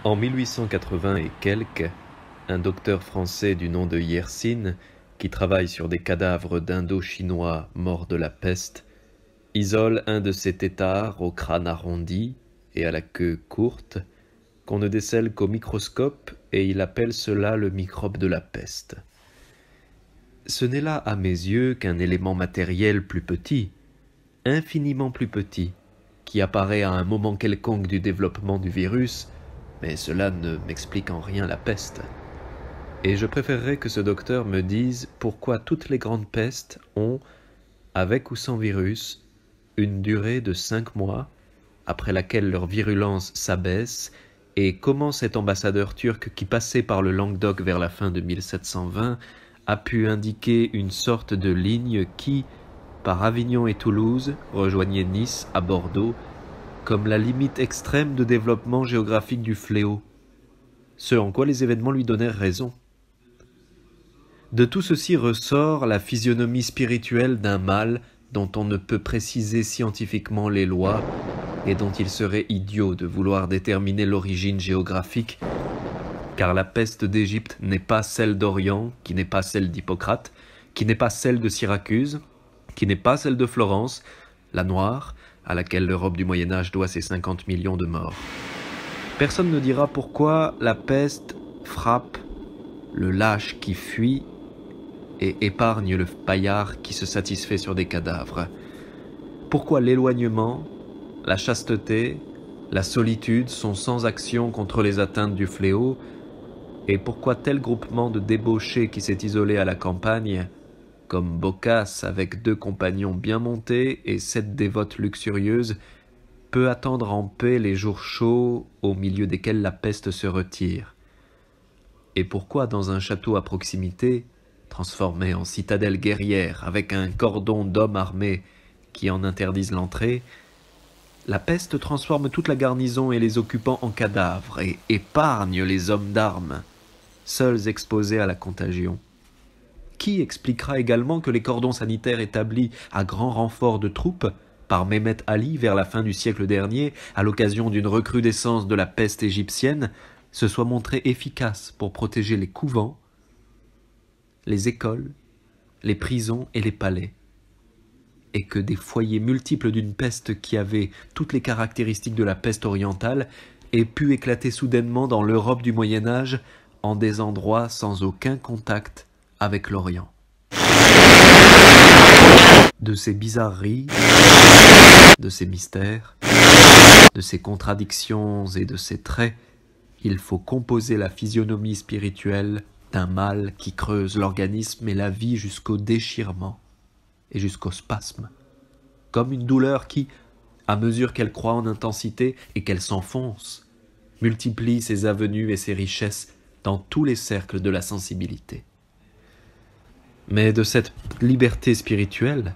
En 1880 et quelques, un docteur français du nom de Yersin, qui travaille sur des cadavres d'Indo-Chinois morts de la peste, isole un de ces têtards au crâne arrondi et à la queue courte, qu'on ne décèle qu'au microscope, et il appelle cela le microbe de la peste. Ce n'est là à mes yeux qu'un élément matériel plus petit, infiniment plus petit, qui apparaît à un moment quelconque du développement du virus, mais cela ne m'explique en rien la peste. Et je préférerais que ce docteur me dise pourquoi toutes les grandes pestes ont, avec ou sans virus, une durée de 5 mois, après laquelle leur virulence s'abaisse, et comment cet ambassadeur turc qui passait par le Languedoc vers la fin de 1720 a pu indiquer une sorte de ligne qui, par Avignon et Toulouse, rejoignait Nice à Bordeaux, comme la limite extrême de développement géographique du fléau, ce en quoi les événements lui donnèrent raison. De tout ceci ressort la physionomie spirituelle d'un mal dont on ne peut préciser scientifiquement les lois et dont il serait idiot de vouloir déterminer l'origine géographique, car la peste d'Égypte n'est pas celle d'Orient, qui n'est pas celle d'Hippocrate, qui n'est pas celle de Syracuse, qui n'est pas celle de Florence, la noire, à laquelle l'Europe du Moyen-Âge doit ses 50 millions de morts. Personne ne dira pourquoi la peste frappe le lâche qui fuit et épargne le paillard qui se satisfait sur des cadavres. Pourquoi l'éloignement, la chasteté, la solitude sont sans action contre les atteintes du fléau, et pourquoi tel groupement de débauchés qui s'est isolé à la campagne, comme Boccace avec 2 compagnons bien montés et 7 dévotes luxurieuses, peut attendre en paix les jours chauds au milieu desquels la peste se retire. Et pourquoi dans un château à proximité, transformé en citadelle guerrière avec un cordon d'hommes armés qui en interdisent l'entrée, la peste transforme toute la garnison et les occupants en cadavres et épargne les hommes d'armes, seuls exposés à la contagion. Qui expliquera également que les cordons sanitaires établis à grand renfort de troupes par Mehmet Ali vers la fin du siècle dernier, à l'occasion d'une recrudescence de la peste égyptienne, se soient montrés efficaces pour protéger les couvents, les écoles, les prisons et les palais, et que des foyers multiples d'une peste qui avait toutes les caractéristiques de la peste orientale aient pu éclater soudainement dans l'Europe du Moyen-Âge en des endroits sans aucun contact avec l'Orient. De ces bizarreries, de ces mystères, de ces contradictions et de ces traits, il faut composer la physionomie spirituelle d'un mal qui creuse l'organisme et la vie jusqu'au déchirement et jusqu'au spasme, comme une douleur qui, à mesure qu'elle croît en intensité et qu'elle s'enfonce, multiplie ses avenues et ses richesses dans tous les cercles de la sensibilité. Mais de cette liberté spirituelle,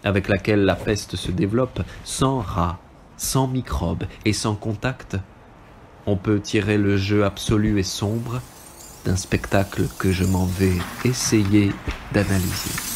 avec laquelle la peste se développe, sans rats, sans microbes et sans contact, on peut tirer le jeu absolu et sombre d'un spectacle que je m'en vais essayer d'analyser.